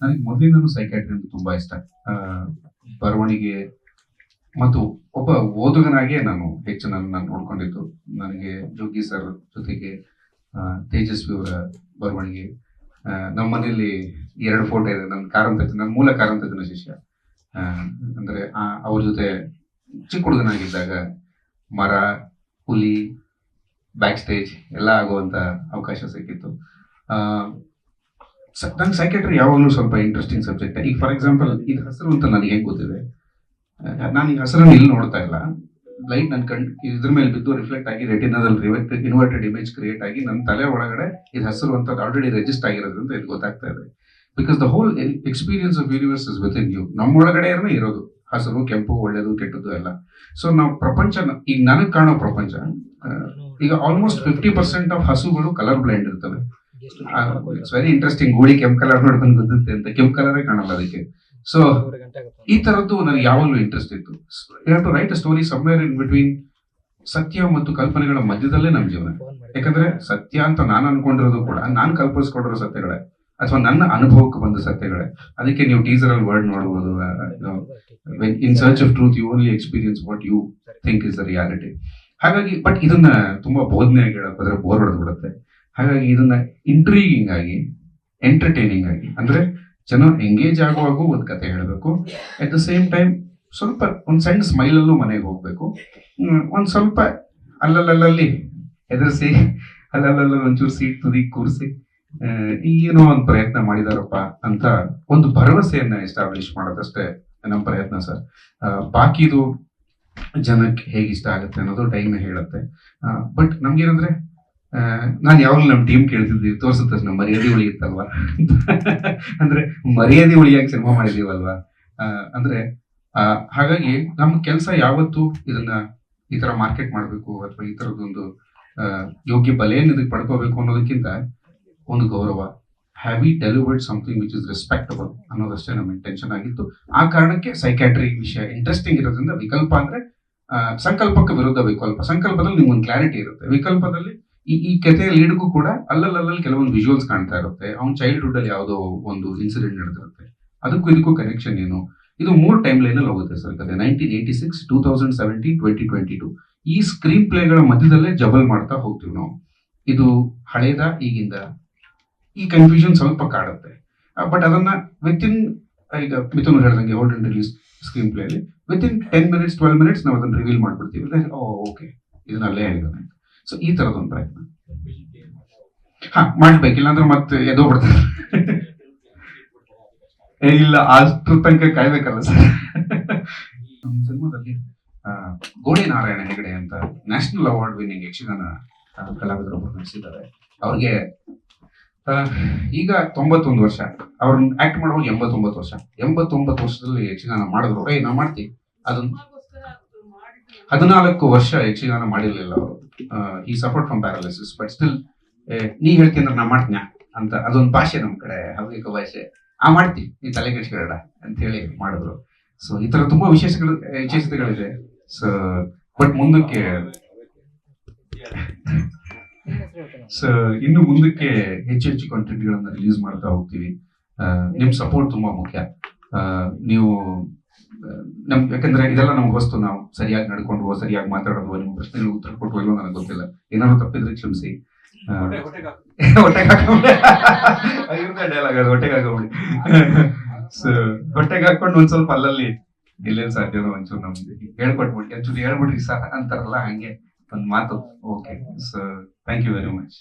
ನನಗೆ ಮೊದಲಿಂದನೂ ಸೈಕ್ಯಾಟ್ರಿ ಅಂದ್ರೆ ತುಂಬಾ ಇಷ್ಟ. ಆ, ಬರವಣಿಗೆ ಮತ್ತು ಒಬ್ಬ ಓದುಗನಾಗೆ ನಾನು ಹೆಚ್ಚು ನನ್ನ ನೋಡ್ಕೊಂಡಿದ್ದು. ನನಗೆ ಜೋಗಿ ಸರ್ ಜೊತೆಗೆ ತೇಜಸ್ವಿ ಅವರ ಬರವಣಿಗೆ. ನಮ್ಮ ಮನೆಯಲ್ಲಿ 2 ಫೋಟೋ ಇದೆ. ನನ್ನ ಮೂಲ ಕಾರಂತಜ್ಜನ ಶಿಷ್ಯ. ಆ, ಅಂದ್ರೆ ಅವ್ರ ಜೊತೆ ಚಿಕ್ಕ ಹುಡುಗನಾಗಿದ್ದಾಗ ಮರ, ಹುಲಿ, ಬ್ಯಾಕ್ ಸ್ಟೇಜ್ ಎಲ್ಲ ಆಗುವಂತ ಅವಕಾಶ ಸಿಕ್ಕಿತ್ತು. ಆ, ನಂಗೆ ಸೈಕ್ಯಾಟ್ರಿ ಯಾವಾಗಲೂ ಸ್ವಲ್ಪ ಇಂಟ್ರೆಸ್ಟಿಂಗ್ ಸಬ್ಜೆಕ್ಟ್. ಈಗ ಫಾರ್ ಎಕ್ಸಾಂಪಲ್ ಇದು ಹೆಸರು ಅಂತ ನನಗೆ ಹೆಂಗ್ ಗೊತ್ತಿದೆ, ನಾನು ಈ ಹೆಸರನ್ನು ಇಲ್ಲಿ ನೋಡ್ತಾ ಇಲ್ಲ. ಲೈಟ್ ನನ್ನ ಇದ್ರ ಮೇಲೆ ಬಿದ್ದು ರಿಫ್ಲೆಕ್ಟ್ ಆಗಿ ರೆಟಿನಾದಲ್ಲಿ ಇನ್ವರ್ಟೆಡ್ ಇಮೇಜ್ ಕ್ರಿಯೇಟ್ ಆಗಿ ನನ್ನ ತಲೆ ಒಳಗಡೆ ಇದು ಹೆಸರು ಅಂತ ಆಲ್ರೆಡಿ ರಿಜಿಸ್ಟರ್ ಆಗಿರೋದ್ರಿಂದ ಇದು ಗೊತ್ತಾಗ್ತಾ ಇದೆ. Because the whole experience of universe is within you. ನಮ್ಮೊಳಗಡೆ ಇರೋದು ಹಸಿರು, ಕೆಂಪು, ಒಳ್ಳೇದು, ಕೆಟ್ಟದ್ದು ಎಲ್ಲ. ಸೊ ನಾವು ಪ್ರಪಂಚ, ಈಗ ನನಗೆ ಕಾಣೋ ಪ್ರಪಂಚ, ಈಗ ಆಲ್ಮೋಸ್ಟ್ 50% ಆಫ್ ಹಸುಗಳು ಕಲರ್ ಬ್ಲೈಂಡ್ ಇರ್ತವೆ. It's very interesting. ಗೂಳಿ ಕೆಂಪು ಕಲರ್ ನೋಡ್ಕೊಂಡು ಗೊತ್ತುತ್ತೆ ಅಂತ, ಕೆಂಪು ಕಲರೇ ಕಾಣಲ್ಲ ಅದಕ್ಕೆ. ಸೊ ಈ ತರದ್ದು ನನಗೆ ಯಾವಾಗಲೂ ಇಂಟ್ರೆಸ್ಟ್ ಇತ್ತು. You have to write a story somewhere in between ಸತ್ಯ ಮತ್ತು ಕಲ್ಪನೆಗಳ ಮಧ್ಯದಲ್ಲೇ ನಮ್ಮ ಜೀವನ. ಯಾಕಂದ್ರೆ ಸತ್ಯ ಅಂತ ನಾನು ಅನ್ಕೊಂಡಿರೋದು ಕೂಡ ನಾನು ಕಲ್ಪಿಸ್ಕೊಂಡಿರೋ ಸತ್ಯಗಳೇ, ಅಥವಾ ನನ್ನ ಅನುಭವಕ್ಕೆ ಬಂದ ಸತ್ಯಗಳೇ. ಅದಕ್ಕೆ ನೀವು ಟೀಸರ್ ಅಲ್ಲಿ ವರ್ಡ್ ನೋಡಬಹುದು, in search of truth you only experience what you think is the reality. ಹಾಗಾಗಿ ಬಟ್ ಇದನ್ನ ತುಂಬಾ ಬೋಧನೆಯಾಗಿ ಹೇಳಕ್ ಹೋದ್ರೆ ಬೋರ್ ಹೊಡೆದು ಬಿಡುತ್ತೆ. ಹಾಗಾಗಿ ಇದನ್ನ ಇಂಟ್ರೀಗಿಂಗ್ ಆಗಿ, ಎಂಟರ್ಟೈನಿಂಗ್ ಆಗಿ, ಅಂದ್ರೆ ಜನ ಎಂಗೇಜ್ ಆಗುವಾಗೂ ಒಂದು ಕತೆ ಹೇಳಬೇಕು. ಅಟ್ ದ ಸೇಮ್ ಟೈಮ್ ಸ್ವಲ್ಪ ಒಂದ್ ಸಣ್ಣ ಸ್ಮೈಲ್ ಅಲ್ಲೂ ಮನೆಗೆ ಹೋಗ್ಬೇಕು. ಒಂದ್ ಸ್ವಲ್ಪ ಅಲ್ಲಲ್ಲಿ ಎದುರಿಸಿ, ಅಲ್ಲಲ್ಲ ಒಂಚೂರು ಸೀಟ್ ತುದಿ ಕೂರಿಸಿ ಏನೋ ಒಂದು ಪ್ರಯತ್ನ ಮಾಡಿದಾರಪ್ಪ ಅಂತ ಒಂದು ಭರವಸೆಯನ್ನ ಎಸ್ಟಾಬ್ಲಿಷ್ ಮಾಡೋದಷ್ಟೇ ನಮ್ಮ ಪ್ರಯತ್ನ ಸರ್. ಬಾಕಿದು ಜನಕ್ಕೆ ಹೇಗೆ ಇಷ್ಟ ಆಗುತ್ತೆ ಅನ್ನೋದು ಟೈಮ್ ಹೇಳುತ್ತೆ. ಬಟ್ ನಮ್ಗೇನಂದ್ರೆ, ನಾನು ಯಾವಾಗಲೂ ನಮ್ಮ ಟೀಮ್ ಕೇಳ್ತಿದ್ದೀವಿ, ತೋರಿಸುತ್ತೆ ನಮ್ಮ ಮರ್ಯಾದೆ ಉಳಿಯುತ್ತಲ್ವಾ ಅಂದ್ರೆ ಮರ್ಯಾದೆ ಉಳಿಯಾಗಿ ಸಿನಿಮಾ ಮಾಡಿದೀವಲ್ವಾ. ಅಂದ್ರೆ ಹಾಗಾಗಿ ನಮ್ಮ ಕೆಲಸ ಯಾವತ್ತು ಇದನ್ನ ಈ ತರ ಮಾರ್ಕೆಟ್ ಮಾಡಬೇಕು ಅಥವಾ ಈ ತರದೊಂದು ಯೋಗ್ಯ ಬೆಲೆಯನ್ನು ಇದಕ್ಕೆ ಪಡ್ಕೋಬೇಕು ಅನ್ನೋದಕ್ಕಿಂತ ಒಂದು ಗೌರವ, have we delivered something which is respectable ಅನ್ನೋದಷ್ಟೇ ನಮ್ಮ ಇಂಟೆನ್ಷನ್ ಆಗಿತ್ತು. ಆ ಕಾರಣಕ್ಕೆ ಸೈಕ್ಯಾಟ್ರಿ ವಿಷಯ ಇಂಟ್ರೆಸ್ಟಿಂಗ್ ಇರೋದ್ರಿಂದ, ವಿಕಲ್ಪ ಅಂದ್ರೆ ಸಂಕಲ್ಪಕ್ಕೆ ವಿರುದ್ಧ ವಿಕಲ್ಪ. ಸಂಕಲ್ಪದಲ್ಲಿ ನಿಮ್ಗೊಂದು ಕ್ಲಾರಿಟಿ ಇರುತ್ತೆ, ವಿಕಲ್ಪದಲ್ಲಿ ಈ ಕಥೆಯ ಲೀಡ್ಗೂ ಕೂಡ ಅಲ್ಲಲ್ಲಿ ಕೆಲವೊಂದು ವಿಜುವಲ್ಸ್ ಕಾಣ್ತಾ ಇರುತ್ತೆ. ಅವ್ನ ಚೈಲ್ಡ್ಹುಡ್ ಅಲ್ಲಿ ಯಾವುದೋ ಒಂದು ಇನ್ಸಿಡೆಂಟ್ ನಡೆದಿರುತ್ತೆ, ಅದಕ್ಕೂ ಇದಕ್ಕೂ ಕನೆಕ್ಷನ್ ಏನು. ಇದು 3 ಟೈಮ್ ಲೈನ್ ಅಲ್ಲಿ ಹೋಗುತ್ತೆ ಸರ್ ಕತೆ. 1986, 2017, 2022 ಈ ಸ್ಕ್ರೀನ್ ಪ್ಲೇಗಳ ಮಧ್ಯದಲ್ಲೇ ಜಬಲ್ ಮಾಡ್ತಾ ಹೋಗ್ತೀವಿ ನಾವು. ಇದು ಹಳೇದ ಈಗಿಂದ, ಈ ಕನ್ಫ್ಯೂಷನ್ ಸ್ವಲ್ಪ ಕಾಡುತ್ತೆ. ಬಟ್ ಅದನ್ನ ವಿತಿನ್, ಈಗ ಮಿಥುನ್ ಹೇಳ್ದಂಗೆ old and release screen play ಅಲ್ಲಿ ವಿತಿನ್ 10 minutes 12 minutes ನಾವು ಅದನ್ನ ರಿವೀಲ್ ಮಾಡ್ಬಿಡ್ತೀವಿ. ಓಕೆ, ಇದನ್ನ ಅಲ್ಲೇ ಹೇಳಿದಾನೆ. ಸೊ ಈ ತರದೊಂದು ಪ್ರಯತ್ನ ಮಾಡ್ಬೇಕಿಲ್ಲ ಅಂದ್ರೆ ಮತ್ತೆ ಎದೋ ಬಿಡ್ತಾರೆ. ಇಲ್ಲ, ಅಷ್ಟು ತನಕ ಕಾಯ್ಬೇಕಲ್ಲ ಸರ್. ನಮ್ಮ ಸಿನಿಮಾದಲ್ಲಿ ಗೋಡೆ ನಾರಾಯಣ ಹೆಗಡೆ ಅಂತ ನ್ಯಾಷನಲ್ ಅವಾರ್ಡ್ ವಿನ್ನಿಂಗ್ ಯಕ್ಷಗಾನ ಕಲಾವಿದರೊಬ್ಬರು ನಡೆಸಿದ್ದಾರೆ. ಅವ್ರಿಗೆ ಈಗ 91 ವರ್ಷ. ಅವ್ರನ್ನ ಆಕ್ಟ್ ಮಾಡುವಾಗ 89 ವರ್ಷ. 89 ವರ್ಷದಲ್ಲಿ ಯಕ್ಷಗಾನ ಮಾಡಿದ್ರು. ನಾ ಮಾಡ್ತೀವಿ ಅದನ್ನ. 14 ವರ್ಷ ಯಕ್ಷಗಾನ ಮಾಡಿರ್ಲಿಲ್ಲ ಅವರು. ಈ suffered from paralysis, but still ನೀ ಹೇಳ್ತೀನಿ ಅಂದ್ರೆ ನಾ ಮಾಡ್ತೀನ ಅಂತ. ಅದೊಂದು ಭಾಷೆ ನಮ್ಮ ಕಡೆ, ಹವ್ಯಕ ಭಾಷೆ. ಮಾಡ್ತೀವಿ, ನೀ ತಲೆ ಕೆಡಿಸ್ಬೇಡ ಅಂತ ಹೇಳಿ ಮಾಡಿದ್ರು. ಸೊ ಈ ತರ ತುಂಬಾ ವಿಶೇಷತೆಗಳಿದೆ. ಸೊ ಬಟ್ ಮುಂದಕ್ಕೆ ಇನ್ನು ಮುಂದಕ್ಕೆ ಹೆಚ್ಚು ಹೆಚ್ಚು ಕಂಟೆಂಟ್ ಗಳನ್ನ ರಿಲೀಸ್ ಮಾಡ್ತಾ ಹೋಗ್ತೀವಿ. ನಿಮ್ ಸಪೋರ್ಟ್ ತುಂಬಾ ಮುಖ್ಯ. ನೀವು ಯಾಕಂದ್ರೆ ಇದೆಲ್ಲ ನಮ್ಗೆ ಹೊಸ್ತು. ನಾವು ಸರಿಯಾಗಿ ನಡ್ಕೊಂಡು ಸರಿಯಾಗಿ ಮಾತಾಡೋದು, ನಿಮ್ಮ ಪ್ರಶ್ನೆಗಳು ಉತ್ತರ ಕೊಟ್ಟು ಇಲ್ವೋ ನನಗೆ ಗೊತ್ತಿಲ್ಲ. ಏನಾದ್ರು ತಪ್ಪಿದ್ರೆ ಕ್ಷಮಿಸಿ. ಡೈಲಾಗ್ ಅದು, ಹೊಟ್ಟೆಗೆ ಹಾಕೋಬಿಡಿ. ಸೊ ಹೊಟ್ಟೆಗೆ ಹಾಕೊಂಡು ಒಂದ್ ಸ್ವಲ್ಪ ಅಲ್ಲಲ್ಲಿ ಎಲ್ಲೇನ್ ಸಾಧ್ಯನೋ ಒಂಚೂರು ನಮ್ಗೆ ಹೇಳ್ಕೊಟ್ಬಿಟ್ಟು ಒಂಚೂರು ಹೇಳ್ಬಿಡ್ರಿ ಸರ್ ಅಂತಾರಲ್ಲ, ಹಂಗೆ ಒಂದು ಮಾತು. Okay, so thank you very much.